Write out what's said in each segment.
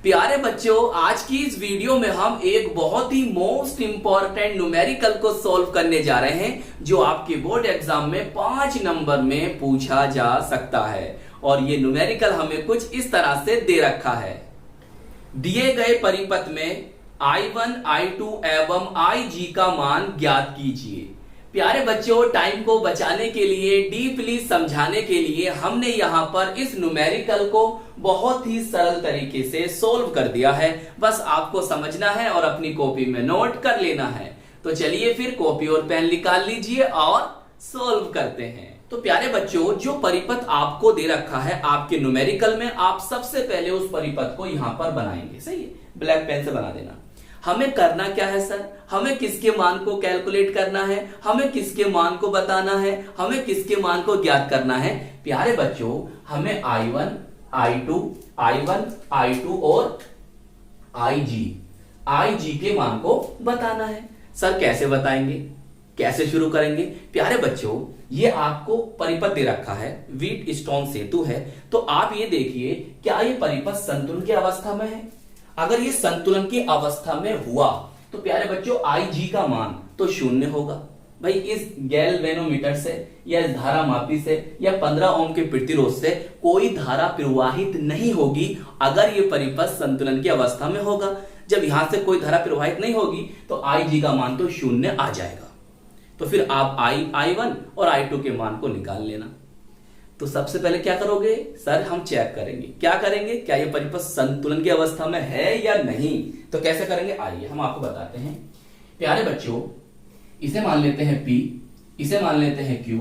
प्यारे बच्चों, आज की इस वीडियो में हम एक बहुत ही मोस्ट इंपॉर्टेंट न्यूमेरिकल को सॉल्व करने जा रहे हैं जो आपके बोर्ड एग्जाम में 5 नंबर में पूछा जा सकता है। और ये न्यूमेरिकल हमें कुछ इस तरह से दे रखा है। दिए गए परिपथ में I1, I2 एवं IG का मान ज्ञात कीजिए। प्यारे बच्चों, टाइम को बचाने के लिए, डीपली समझाने के लिए हमने यहां पर इस न्यूमेरिकल को बहुत ही सरल तरीके से सोल्व कर दिया है। बस आपको समझना है और अपनी कॉपी में नोट कर लेना है। तो चलिए फिर कॉपी और पेन निकाल लीजिए और सोल्व करते हैं। तो प्यारे बच्चों, जो परिपथ आपको दे रखा है आपके न्यूमेरिकल में, आप सबसे पहले उस परिपथ को यहां पर बनाएंगे। सही है, ब्लैक पेन से बना देना। हमें करना क्या है सर? हमें किसके मान को कैलकुलेट करना है, हमें किसके मान को बताना है, हमें किसके मान को ज्ञात करना है? प्यारे बच्चों, हमें I1, I2 और IG के मान को बताना है। सर कैसे बताएंगे, कैसे शुरू करेंगे? प्यारे बच्चों, ये आपको परिपथ दे रखा है, व्हीट स्टोन सेतु है। तो आप ये देखिए, क्या ये परिपथ संतुलन की अवस्था में है? अगर ये संतुलन की अवस्था में हुआ तो प्यारे बच्चों IG का मान तो 0 होगा। भाई इस गैल्वेनोमीटर से या इस धारा मापी से या 15 ओम के प्रतिरोध से कोई धारा प्रवाहित नहीं होगी अगर ये परिपथ संतुलन की अवस्था में होगा। जब यहां से कोई धारा प्रवाहित नहीं होगी तो IG का मान तो 0 आ जाएगा। तो फिर आप I1 और I2 के मान को निकाल लेना। तो सबसे पहले क्या करोगे सर? हम चेक करेंगे। क्या करेंगे? क्या ये परिपथ संतुलन की अवस्था में है या नहीं? तो कैसे करेंगे, आइए हम आपको बताते हैं। प्यारे बच्चों, इसे मान लेते हैं P, इसे मान लेते हैं Q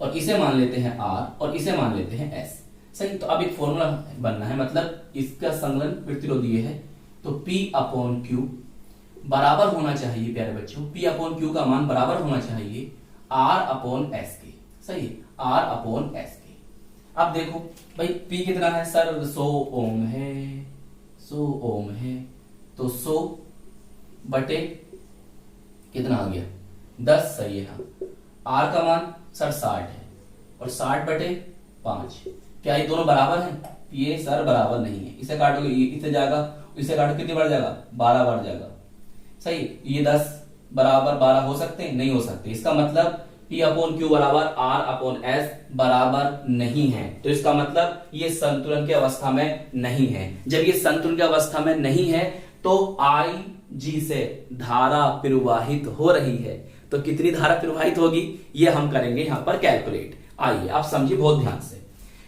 और इसे मान लेते हैं R और इसे मान लेते हैं S। सही। तो अब एक फॉर्मूला बनना है, मतलब इसका संलग्न प्रतिरोध ये है। तो P/Q बराबर होना चाहिए प्यारे बच्चों, P/Q का मान बराबर होना चाहिए R/S के। सही, R/S के। अब देखो भाई P कितना है सर? 100 ओम है, 100 ओम है। तो 100 बटे कितना आ गया? 10। सही है। हाँ, R का मान सर 60 है और 60 बटे 5। क्या ये दोनों बराबर हैं? ये सर बराबर नहीं है। इसे काटोगे इसे जाएगा, इसे काटो कितनी बढ़ जाएगा? 12 बढ़ जाएगा। सही। ये 10 बराबर 12 हो सकते हैं? नहीं हो सकते। इसका मतलब P/Q बराबर R/S बराबर नहीं है। तो इसका मतलब ये संतुलन की अवस्था में नहीं है। जब ये संतुलन की अवस्था में नहीं है तो IG से धारा प्रवाहित हो रही है। तो कितनी धारा प्रवाहित होगी ये हम करेंगे यहां पर कैलकुलेट। आइए आप समझिए बहुत ध्यान से।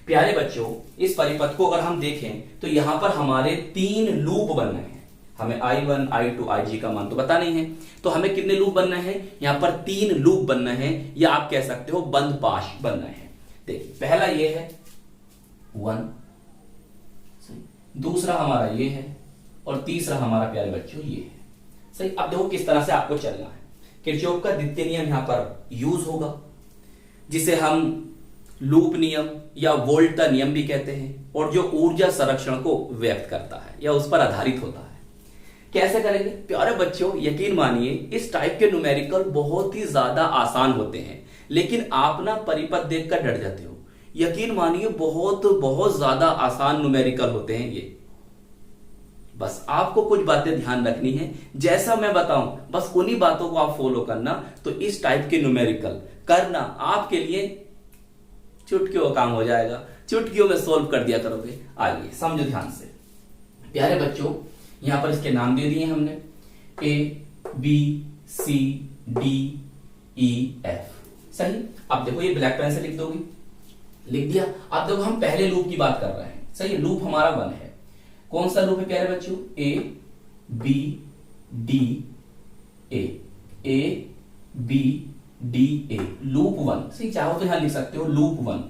प्यारे बच्चों, इस परिपथ को अगर हम देखें तो यहां पर हमारे 3 लूप बनने हैं। हमें I1, I2, IG का मान तो पता नहीं है, तो हमें कितने लूप बनना है? यहां पर 3 लूप बनना है, या आप कह सकते हो बंद पाश बनना है। देखिए, पहला ये है 1, दूसरा हमारा ये है और तीसरा हमारा प्यारे बच्चों ये है। सही। अब देखो किस तरह से आपको चलना है। किरचॉफ का द्वितीय नियम यहां पर यूज होगा, जिसे हम लूप नियम या वोल्टा नियम भी कहते हैं, और जो ऊर्जा संरक्षण को व्यक्त करता है या उस पर आधारित होता है। कैसे करेंगे? प्यारे बच्चों, यकीन मानिए इस टाइप के न्यूमेरिकल बहुत ही ज्यादा आसान होते हैं, लेकिन आप ना परिपथ देखकर डर जाते हो। यकीन मानिए बहुत ज्यादा आसान न्यूमेरिकल होते हैं ये। बस आपको कुछ बातें ध्यान रखनी है, जैसा मैं बताऊं बस उन्हीं बातों को आप फॉलो करना। तो इस टाइप के न्यूमेरिकल करना आपके लिए चुटकियों का काम हो जाएगा। चुटकियों में सोल्व कर दिया करोगे। आइए समझो ध्यान से। प्यारे बच्चों, यहां पर इसके नाम दे दिए हमने ABCDEF। सही। अब देखो ये ब्लैक पेन से लिख दोगे, लिख दिया। अब देखो हम पहले लूप की बात कर रहे हैं। सही। लूप हमारा 1 है। कौन सा लूप है प्यारे बच्चों? ABDA loop 1। सही। चाहो तो यहां लिख सकते हो लूप 1।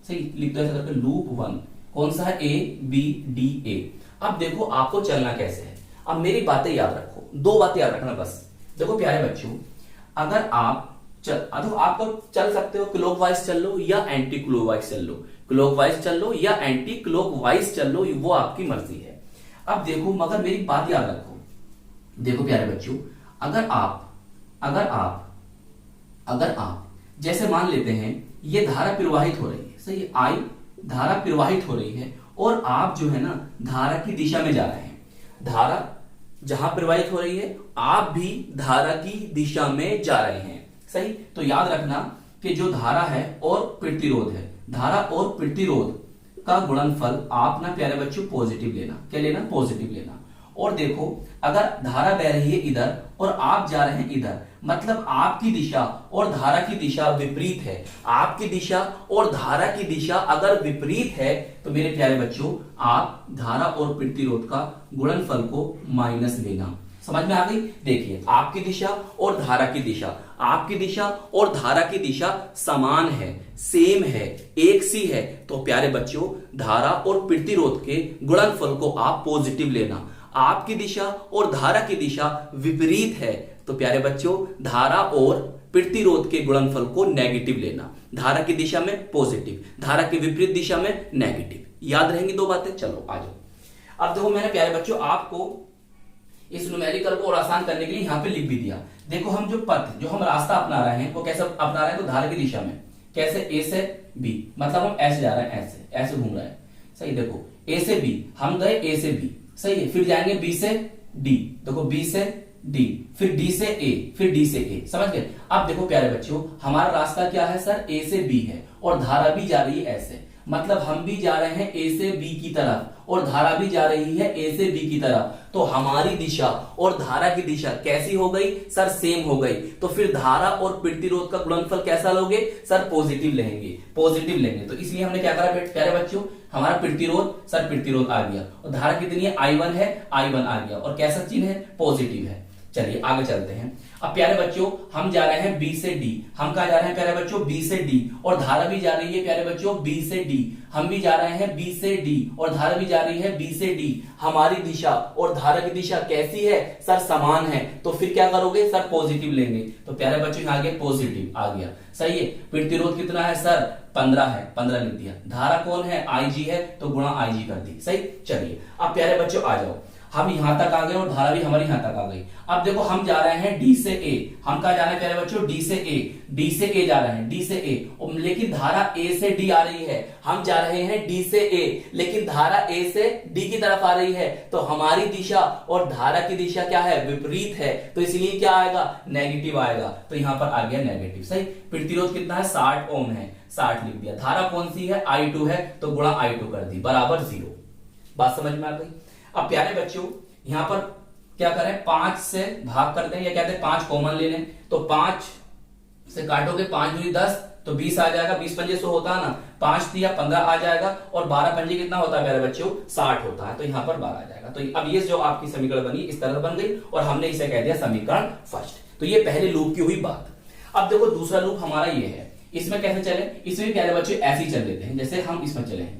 सही, लिख दो ऐसा करके लूप 1। कौन सा है? ABDA। अब देखो आपको चलना कैसे है। अब मेरी बातें याद रखो, 2 बातें याद रखना बस। देखो प्यारे बच्चों, अगर आप आपको चल सकते हो क्लॉकवाइज चल लो या एंटी क्लॉकवाइज चल लो, क्लॉकवाइज चल लो या एंटी क्लॉकवाइज चल लो, वो आपकी मर्जी है। अब देखो, मगर मेरी बात याद रखो। देखो प्यारे बच्चों, अगर आप जैसे मान लेते हैं ये धारा प्रवाहित हो रही है। सही। I धारा प्रवाहित हो रही है और आप जो है ना धारा की दिशा में जा रहे हैं। धारा जहां प्रवाहित हो रही है, आप भी धारा की दिशा में जा रहे हैं। सही, तो याद रखना कि जो धारा है और प्रतिरोध है, धारा और प्रतिरोध का गुणनफल आप ना प्यारे बच्चों पॉजिटिव लेना। क्या लेना? पॉजिटिव लेना। और देखो, अगर धारा बह रही है इधर और आप जा रहे हैं इधर, मतलब आपकी दिशा और धारा की दिशा विपरीत है। आपकी दिशा और धारा की दिशा अगर विपरीत है तो मेरे प्यारे बच्चों आप धारा और प्रतिरोध का गुणनफल को माइनस लेना। समझ में आ गई? देखिए, आपकी दिशा और धारा की दिशा, आपकी दिशा और धारा की दिशा समान है, सेम है, एक सी है, तो प्यारे बच्चों धारा और प्रतिरोध के गुणनफल को आप पॉजिटिव लेना। आपकी दिशा और धारा की दिशा विपरीत है तो प्यारे बच्चों धारा और प्रतिरोध के गुणनफल को नेगेटिव लेना। धारा की दिशा में पॉजिटिव, धारा की विपरीत दिशा में नेगेटिव। याद रहेंगी दो बातें? चलो आ जाओ। अब देखो, मैंने प्यारे बच्चों आपको इस न्यूमेरिकल को और आसान करने के लिए यहां पे लिख भी दिया। देखो, हम जो पथ, जो हम रास्ता अपना रहे हैं वो कैसे अपना रहे हैं? तो धारा की दिशा में। कैसे? ए से बी, मतलब हम ऐसे जा रहे हैं, ऐसे घूम रहे हैं। सही, देखो ए से बी, हम गए ए से बी, सही है, फिर जाएंगे बी से डी, देखो बी से डी, फिर डी से ए, फिर डी से ए। समझ गए? अब देखो प्यारे बच्चों, हमारा रास्ता क्या है सर? ए से बी है और धारा भी जा रही है ऐसे, मतलब हम भी जा रहे हैं ए से बी की तरफ और धारा भी जा रही है ए से बी की तरफ। तो हमारी दिशा और धारा की दिशा कैसी हो गई सर? सेम हो गई। तो फिर धारा और प्रतिरोध का गुणनफल कैसा लोगे सर? पॉजिटिव लेंगे, पॉजिटिव लेंगे। तो इसलिए हमने क्या करा प्यारे बच्चों, हमारा प्रतिरोध सर प्रतिरोध आ गया और धारा कितनी है? I1 है, I1 आ गया और कैसा चिन्ह है? पॉजिटिव है। चलिए आगे चलते हैं। अब प्यारे बच्चों हम जा रहे हैं बी से डी, हम कहा जा रहे हैं प्यारे बच्चों? बी से डी, और धारा भी जा रही है प्यारे बच्चों बी से डी। हम भी जा रहे हैं बी से डी और धारा भी जा रही है बी से डी। हमारी दिशा और धारा की दिशा कैसी है सर? समान है। तो फिर क्या करोगे सर? पॉजिटिव लेंगे। तो प्यारे बच्चों यहाँ आगे पॉजिटिव आ गया। सही है। प्रतिरोध कितना है सर? 15 है, 15 लिख दिया। धारा कौन है? IG है, तो गुणा IG कर दी। सही। चलिए अब प्यारे बच्चों आ जाओ, हम यहां तक आ गए और धारा भी हमारी यहां तक आ गई। अब देखो हम जा रहे हैं डी से ए, हम कहा जा रहे हैं प्यारे बच्चों? डी से ए, डी से ए जा रहे हैं, डी से ए, लेकिन धारा ए से डी आ रही है। हम जा रहे हैं डी से ए, लेकिन धारा ए से डी की तरफ आ रही है। तो हमारी दिशा और धारा की दिशा क्या है? विपरीत है। तो इसलिए क्या आएगा? नेगेटिव आएगा। तो यहां पर आ गया नेगेटिव। सही। प्रतिरोध कितना है? 60 ओम है, 60 लिख दिया। धारा कौन सी है? I2 है, तो गुणा I2 कर दी, बराबर 0। बात समझ में आ गई? अब प्यारे बच्चों यहां पर क्या करें? 5 से भाग कर दें, या कहते हैं 5 कॉमन ले लें। तो 5 से काटोगे, 5 दूनी 10, तो 20 आ जाएगा। 20 पंजे 100 होता है ना, 5 दिया 15 आ जाएगा, और 12 पंजे कितना होता है प्यारे बच्चों? 60 होता है। तो यहां पर 12 आ जाएगा। तो अब ये जो आपकी समीकरण बनी इस तरह बन गई और हमने इसे कह दिया समीकरण फर्स्ट। तो ये पहले लूप की हुई बात। अब देखो दूसरा लूप हमारा ये है, इसमें कैसे चले? इसमें भी प्यारे बच्चों ऐसे ही चल लेते हैं जैसे हम इसमें चले हैं।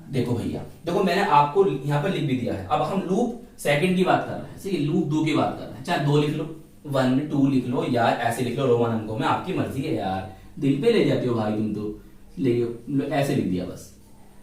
देखो भैया, देखो मैंने आपको यहां पर लिख भी दिया है। अब हम लूप सेकंड की बात कर रहे हैं, सही, लूप 2 की बात कर रहे हैं। चाहे 2 लिख लो, 1 2 लिख लो, या ऐसे लिख लो रोमन अंकों में, आपकी मर्जी है यार, दिल पे ले जाते हो भाई तुम तो। ले ऐसे लिख दिया बस,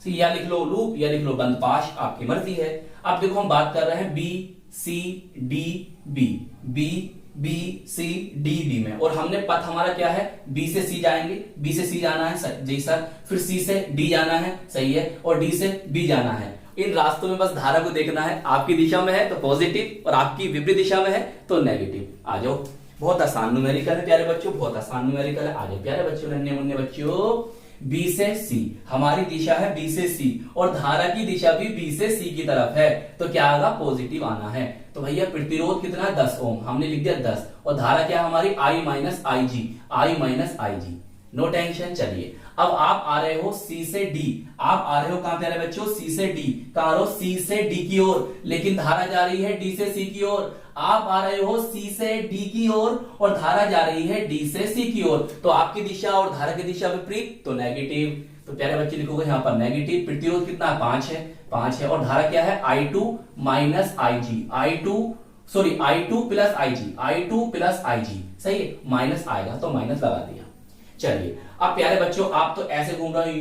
या लिख लो लूप या लिख लो बंद पाश, आपकी मर्जी है। अब देखो हम बात कर रहे हैं B C D B, B B C D B में, और हमने पथ हमारा क्या है? बी से सी जाएंगे, बी से सी जाना है जी सर, फिर सी से डी जाना है, सही है, और डी से बी जाना है। इन रास्तों में बस धारा को देखना है, आपकी दिशा में है तो पॉजिटिव और आपकी विपरीत दिशा में है तो नेगेटिव। आ जाओ, बहुत आसान न्यूमेरिकल है प्यारे बच्चों, बहुत आसान न्यूमेरिकल है। आ जाओ प्यारे बच्चों, नन्हे मुन्ने बच्चों, बी से सी, हमारी दिशा है बी से सी और धारा की दिशा भी बी से सी की तरफ है, तो क्या आएगा? पॉजिटिव आना है। तो भैया प्रतिरोध कितना है? 10 ओम, हमने लिख दिया 10, और धारा क्या हमारी? I minus I G. No tension. चलिए अब आप आ रहे हो सी से डी, आप आ रहे हो कहां प्यारे बच्चों? सी से डी। कहां आ रहे हो? सी से डी की ओर, लेकिन धारा जा रही है डी से सी की ओर। आप आ रहे हो सी से डी की ओर और धारा जा रही है डी से सी की ओर, तो आपकी दिशा और धारा की दिशा विपरीत, तो नेगेटिव। तो प्यारे बच्चे लिखोगे यहां पर नेगेटिव। प्रतिरोध कितना है? 5 है, और धारा क्या है? I2 minus I2 plus IG, सही है, माइनस आएगा तो माइनस लगा दिया। चलिए अब प्यारे बच्चों आप तो ऐसे घूम रहे हो,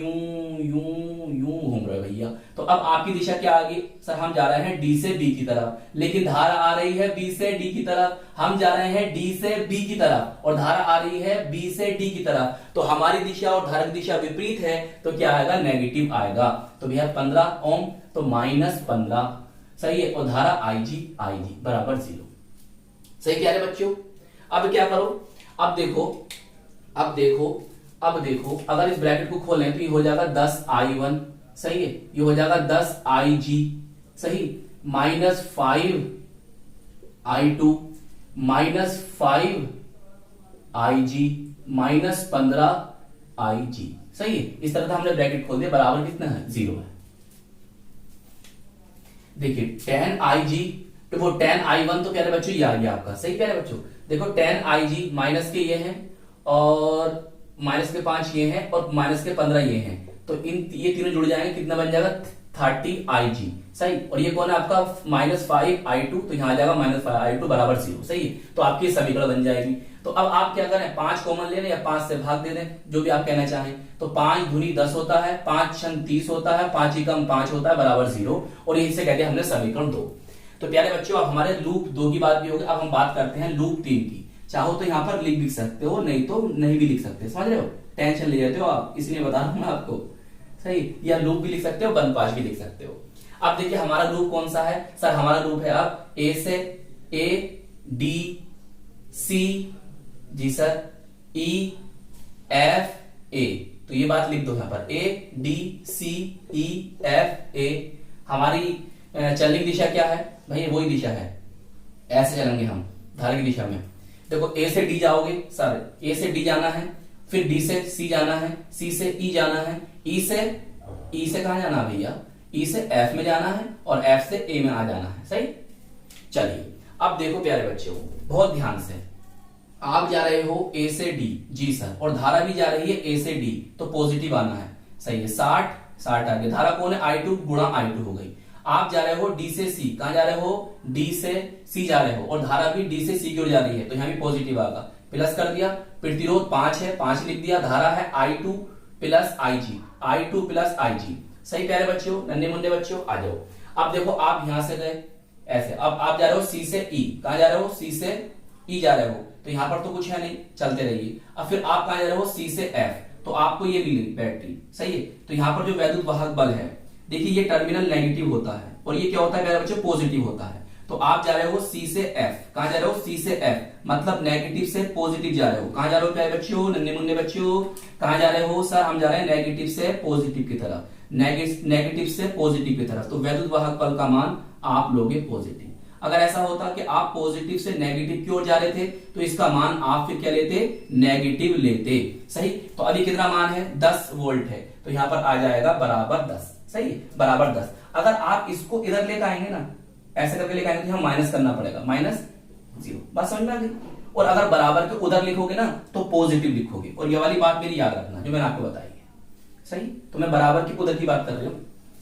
यूं घूम रहे हो भैया। भैया। तो अब आपकी दिशा क्या आ गई सर, हम जा रहे हैं डी से बी की तरफ, लेकिन धारा आ रही है बी से डी की तरफ। हम जा रहे हैं डी से बी की तरफ और धारा आ रही है बी से डी की तरफ, तो हमारी दिशा और धारा की दिशा विपरीत है, तो क्या आएगा, नेगेटिव आएगा। तो भैया 15 ओम तो -15, सही है, और धारा IG बराबर 0। सही क्या है बच्चों। अब क्या करो, अब देखो अगर इस ब्रैकेट को खोलें तो ये हो जाएगा 10I1, सही है, ये हो जाएगा 10IG, सही, -5I2 -5IG -15IG, सही है। इस तरह से हमने ब्रैकेट खोल दिया, बराबर कितना है, 0 है। देखिए 10IG तो वो 10I1 तो प्यारे बच्चों ये आ गया आपका, सही प्यारे बच्चों। देखो 10IG माइनस के ये हैं और माइनस के 5 ये हैं और माइनस के 15 ये हैं, तो ये तीनों जुड़ जाएंगे, कितना बन जाएगा 30IG, सही। और ये कौन है आपका -5I2, तो यहां आ जाएगा -5I2 बराबर 0, सही है। तो आपकी समीकरण बन जाएगी। तो अब आप क्या करें, 5 कॉमन ले लें या 5 से भाग दे दें, जो भी आप कहना चाहें। तो 5 दूनी 10 होता है, 5 छंग 30 होता है, 5 ही कम 5 होता है, बराबर 0, और यही से कहते हैं हमने समीकरण 2। तो प्यारे बच्चों अब हमारे लूप 2 की बात भी होगी। अब हम बात करते हैं लूप 3 की। चाहो तो यहां पर लिख भी सकते हो, नहीं तो नहीं भी लिख सकते, समझ रहे हो, टेंशन ले जाते हो आप, इसलिए बता रहा हूं आपको, सही। या लूप भी लिख सकते हो, बंद पाश भी लिख सकते हो। अब देखिए हमारा लूप कौन सा है सर, हमारा लूप है अब ए से ए डी सी, जी सर, ई एफ ए, तो ये बात लिख दो यहां पर, ए डी सी ई एफ ए। हमारी चलने की दिशा क्या है भाई, वही दिशा है, ऐसे चलेंगे हम धारा की दिशा में। देखो ए से डी जाओगे सर, ए से डी जाना है, फिर डी से सी जाना है, सी से ई जाना है, ई से कहां जाना है भैया, ई से एफ में जाना है और एफ से ए में आ जाना है, सही। चलिए अब देखो प्यारे बच्चों बहुत ध्यान से, आप जा रहे हो ए से डी, जी सर, और धारा भी जा रही है ए से डी, तो पॉजिटिव आना है, सही है। 60 आ गया, धारा कौन है I2 गुणा I2 हो गई। आप जा रहे हो डी से सी, कहां जा रहे हो, डी से सी जा रहे हो, और धारा भी डी से सी की ओर जा रही है, तो यहां भी पॉजिटिव आएगा, प्लस कर दिया। प्रतिरोध 5 है, 5 लिख दिया। धारा है I2 प्लस IG, सही प्यारे बच्चों, नन्हे मुन्ने बच्चों आ जाओ। अब देखो आप यहां से गए ऐसे, अब आप जा रहे हो सी से ई, कहां जा रहे हो, सी से ई जा रहे हो, तो यहां पर तो कुछ है नहीं, चलते रहिए। अब फिर आप कहां जा रहे हो, सी से एफ, तो आपको ये मिली बैटरी, सही है। तो यहां पर जो वैद्युत वाहक बल है, देखिए ये टर्मिनल नेगेटिव होता है और ये क्या होता है प्यारे बच्चों, पॉजिटिव होता है। तो आप जा रहे हो सी से एफ, कहां जा रहे हो, सी से एफ, मतलब नेगेटिव से पॉजिटिव जा रहे हो। कहां जा रहे हो प्यारे बच्चों, नन्हे मुन्ने बच्चों, कहां जा रहे हो सर, हम जा रहे हैं नेगेटिव से पॉजिटिव की तरफ, नेगेटिव से पॉजिटिव की तरफ। तो वैद्युत वाहक बल का मान आप लोगे पॉजिटिव। अगर ऐसा होता कि आप पॉजिटिव से नेगेटिव की ओर जा रहे थे, तो इसका मान आप फिर क्या लेते, नेगेटिव लेते, सही। तो अभी कितना मान है, 10 वोल्ट है, तो यहां पर आ जाएगा बराबर 10, सही है, बराबर 10। अगर आप इसको इधर लेकर आएंगे ना, ऐसे करके लेकर आएंगे, तो हम माइनस करना पड़ेगा, -0, बात समझ में आ गई। और अगर बराबर के उधर लिखोगे ना, तो पॉजिटिव लिखोगे, और ये वाली बात मेरी याद रखना जो मैंने आपको बताई है, सही। तो मैं बराबर की उधर की बात कर रही हूं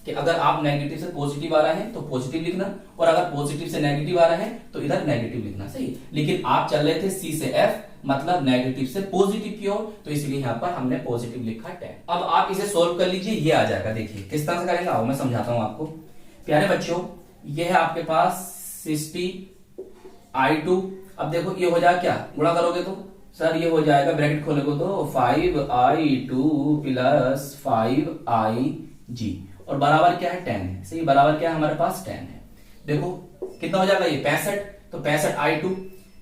कि अगर आप नेगेटिव से पॉजिटिव आ रहे हैं तो पॉजिटिव लिखना, और अगर पॉजिटिव से नेगेटिव आ रहे हैं तो इधर नेगेटिव लिखना, सही। लेकिन आप चल रहे थे सी से एफ, मतलब नेगेटिव से पॉजिटिव की ओर, तो इसलिए यहां पर हमने पॉजिटिव लिखा 10। अब आप इसे सोल्व कर लीजिए, ये आ जाएगा। देखिए किस तरह से करेंगे, आओ मैं समझाता हूं आपको। प्यारे बच्चों ये है आपके पास 60I2, अब देखो ये हो जाएगा क्या, गुणा करोगे तो सर ये हो जाएगा, ब्रैकेट खोलोगे तो 5I2 प्लस 5IG, और बराबर क्या है 10 है, सही। बराबर क्या है हमारे पास 10 है। देखो कितना हो जाएगा ये 65, तो 65I2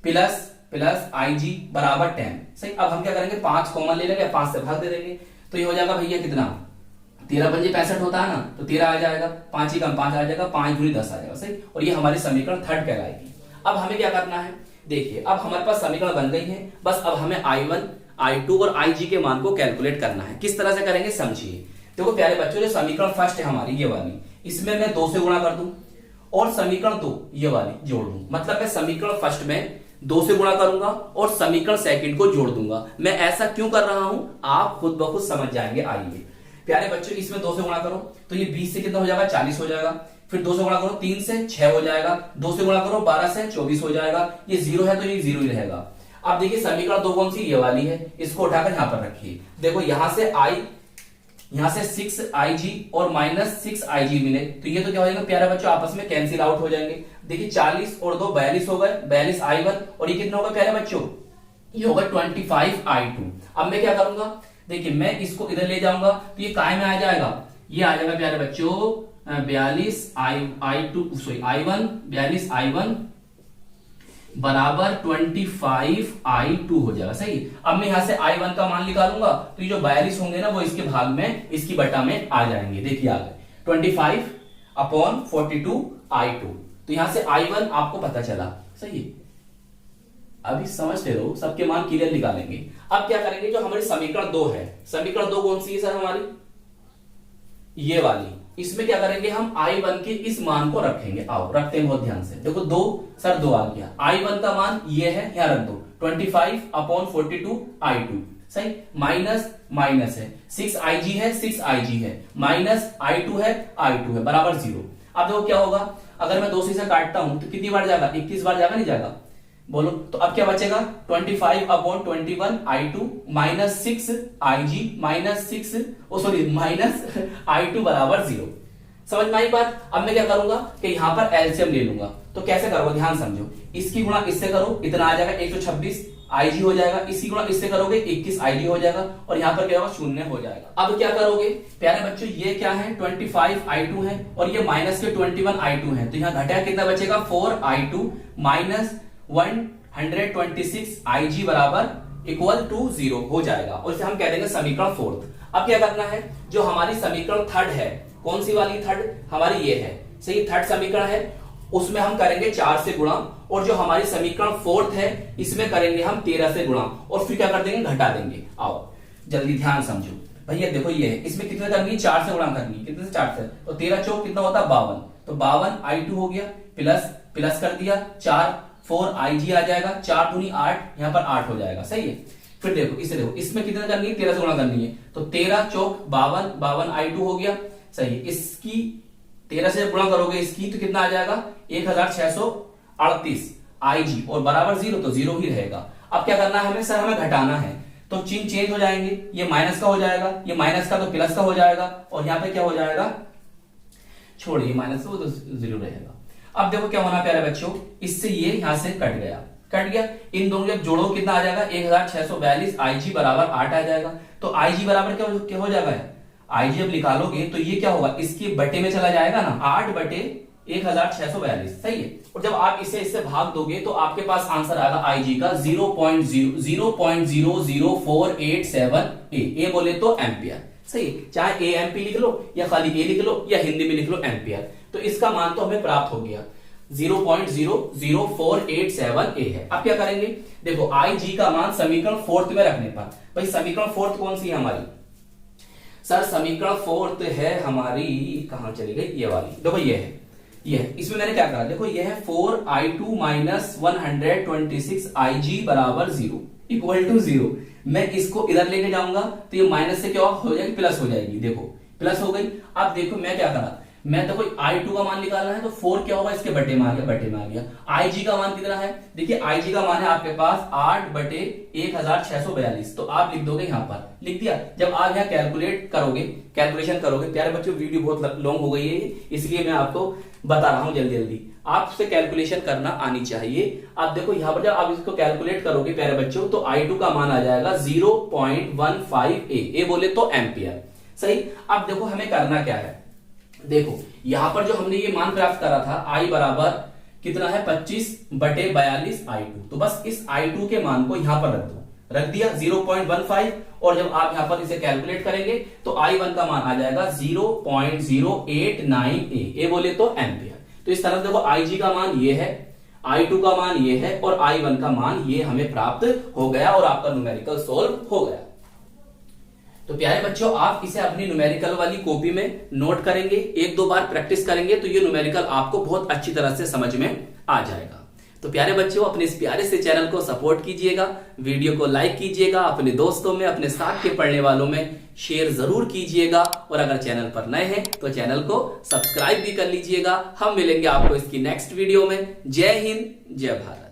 प्लस IG बराबर 10, सही। अब हम क्या करेंगे, 5 कॉमन ले लेंगे, 5 से भाग दे देंगे, तो ये हो जाएगा भैया कितना, 13 पंजे 65 होता है ना, तो 13 आ जाएगा, 5 ही कम 5 आ जाएगा, 5 दूनी 10 आ जाएगा, सही। और ये हमारी समीकरण 3 कहलाएगी। अब हमें क्या करना है, देखिए अब हमारे पास समीकरण बन गई है, बस अब हमें I1, I2 और IG के मान को कैलकुलेट करना है। किस तरह से करेंगे समझिए। देखो प्यारे बच्चों, जो समीकरण फर्स्ट है हमारी ये वाली, इसमें मैं 2 से गुणा कर दूं और समीकरण 2 ये वाली जोड़ दूं, मतलब मैं समीकरण फर्स्ट में 2 से गुणा करूंगा और समीकरण सेकंड को जोड़ दूंगा। मैं ऐसा क्यों कर रहा हूं, आप खुद ब खुद समझ जाएंगे। आइए प्यारे बच्चों, इसमें 2 से गुणा करो तो ये 20 से कितना हो जाएगा, 40 हो जाएगा। फिर 2 से गुणा करो 3 से 6 हो जाएगा, 2 से गुणा करो 12 से 24 हो जाएगा। ये 0 है तो ये 0 ही रहेगा। अब देखिए समीकरण 2 कौन सी, ये वाली है, इसको उठाकर यहां पर रखिए। देखो यहां से I यहां से 6IG और -6IG मिले तो ये तो क्या हो जाएगा प्यारे बच्चों आपस में कैंसिल आउट हो जाएंगे। देखिए 40 और 2 42 हो गए, 42I1 और ये कितना होगा प्यारे बच्चों, ये होगा 25I2। अब मैं क्या करूंगा, देखिए मैं इसको इधर ले जाऊंगा तो ये काय में आ जाएगा, ये आ जाएगा प्यारे बच्चों 42I1 बराबर 25I2 हो जाएगा। सही। अब मैं यहां से I1 का मान निकालूंगा तो ये जो 42 होंगे ना वो इसके भाग में, इसकी बटा में आ जाएंगे। देखिए आ गए 25/42I2। तो यहां से I1 आपको पता चला। सही। अभी समझते रहो, सबके मान क्लियर निकालेंगे। अब क्या करेंगे, जो हमारी समीकरण 2 है, समीकरण 2 कौन सी है सर हमारी, ये वाली। इसमें क्या करेंगे हम I1 के इस मान को रखेंगे। आओ रखते हैं बहुत ध्यान से। देखो 2 सर 2 आ गया, I1 का मान ये है, यहां रख दो 25/42I2। सही। माइनस माइनस है, 6IG है 6IG है, माइनस I2 है I2 है, बराबर 0। अब देखो क्या होगा, अगर मैं 2 से काटता हूं तो कितनी बार जाएगा, 21 बार जाएगा नहीं जाएगा, बोलो। तो अब क्या बचेगा 25/21I2 minus 6IG minus I2 बराबर 0। समझ में आई बात। अब मैं क्या करूंगा कि यहां पर एलसीएम ले लूंगा। तो कैसे करोगे, ध्यान समझो। इसकी गुणा इससे करो, इतना आ जाएगा 126 IG हो जाएगा, इसकी गुणा इससे करोगे 21 IG हो जाएगा और यहां पर क्या होगा 0 हो जाएगा। अब क्या करोगे प्यारे बच्चों, ये क्या है 25I2 है और ये माइनस के 21I2 है, तो यहां घटा कितना बचेगा 4I2 माइनस 126IG बराबर इक्वल टू 0 हो जाएगा और इसे हम कह देंगे समीकरण 4। अब क्या करना है, जो हमारी समीकरण 3 है, कौन सी वाली 3 हमारी ये है। सही। 3 समीकरण है, उसमें हम करेंगे 4 से गुणा और जो हमारी समीकरण 4 है इसमें करेंगे हम 13 से गुणा और फिर क्या कर देंगे घटा देंगे। आओ जल्दी ध्यान समझो भैया। देखो ये है, इसमें कितने करनी है 4 से गुणा करनी है, कितने से 4 से, तो 13 चौक कितना होता है 52, तो 52I2 हो गया, प्लस प्लस कर दिया 4IG आ जाएगा, 4 दूनी 8, यहां पर 8 हो जाएगा। सही है। फिर देखो इसे देखो, इसमें कितना करनी है 13 से गुणा करनी है, तो 13 चौक 52I2 हो गया। सही। इसकी 13 से गुणा करोगे इसकी तो कितना आ जाएगा 1638 IG और बराबर 0, तो 0 ही रहेगा। अब क्या करना है हमें, सर हमें घटाना है, तो चिन्ह चेंज हो जाएंगे, ये माइनस का हो जाएगा, ये माइनस का तो प्लस का हो जाएगा और यहां पे क्या हो जाएगा, छोड़िए माइनस वो तो 0 रहेगा। अब देखो क्या होना प्यारे बच्चों, इससे ये यहां से कट गया, कट गया। इन दोनों जब जोड़ो कितना आ जाएगा 1642 IG बराबर 8 आ जाएगा। तो IG बराबर क्या हो जाएगा, IG जब निकालोगे तो ये क्या होगा, इसके बटे में चला जाएगा ना, 8/1642। सही है। और जब आप इससे भाग दोगे तो आपके पास आंसर आएगा IG का 0.00487 ए बोले तो एम्पियर। सही। चाहे एएमपी लिख लो या खाली ए लिख लो या हिंदी में लिख लो एम्पियर। तो इसका मान तो हमें प्राप्त हो गया 0.00487 ए है। अब क्या करेंगे, देखो IG का मान समीकरण 4 में रखने पर, भाई समीकरण 4 कौन सी है हमारी, सर समीकरण 4 है हमारी, कहां चली गई, ये वाली। देखो ये है, ये है। इसमें मैंने क्या करा, देखो ये है 4I2 माइनस 126 IG बराबर 0 इक्वल टू 0। मैं इसको इधर लेके जाऊंगा तो ये माइनस से क्या हो जाएगी, प्लस हो जाएगी। देखो प्लस हो गई। अब देखो मैं क्या करा, मैं देखो I2 का मान निकालना है तो 4 क्या होगा, इसके बटे में आ गया, बटे में आ गया। IG का मान कितना है, देखिए IG का मान है आपके पास 8/1642, तो आप लिख दोगे यहां पर, लिख दिया। जब आप यहाँ कैलकुलेशन करोगे प्यारे बच्चों, वीडियो बहुत लॉन्ग हो गई है इसलिए मैं आपको बता रहा हूं जल्दी, आपसे कैलकुलेशन करना आनी चाहिए। आप देखो यहां पर जब आप इसको कैलकुलेट करोगे प्यारे बच्चों तो I2 का मान आ जाएगा 0.15 ए बोले तो एम्पियर। सही। अब देखो हमें करना क्या है, देखो यहां पर जो हमने ये मान प्राप्त करा था I बराबर कितना है 25/42 I2, तो बस इस I2 के मान को यहां पर रख दो, रख दिया 0.15 और जब आप यहां पर इसे कैलकुलेट करेंगे तो I1 का मान आ जाएगा 0.089 ए बोले तो एम्पियर। तो इस तरह देखो IG का मान ये है, I2 का मान ये है और I1 का मान ये हमें प्राप्त हो गया और आपका न्यूमेरिकल सोल्व हो गया। तो प्यारे बच्चों आप इसे अपनी न्यूमेरिकल वाली कॉपी में नोट करेंगे, 1-2 बार प्रैक्टिस करेंगे तो ये न्यूमेरिकल आपको बहुत अच्छी तरह से समझ में आ जाएगा। तो प्यारे बच्चों अपने इस प्यारे से चैनल को सपोर्ट कीजिएगा, वीडियो को लाइक कीजिएगा, अपने दोस्तों में अपने साथ के पढ़ने वालों में शेयर जरूर कीजिएगा और अगर चैनल पर नए हैं तो चैनल को सब्सक्राइब भी कर लीजिएगा। हम मिलेंगे आपको इसकी नेक्स्ट वीडियो में। जय हिंद, जय भारत।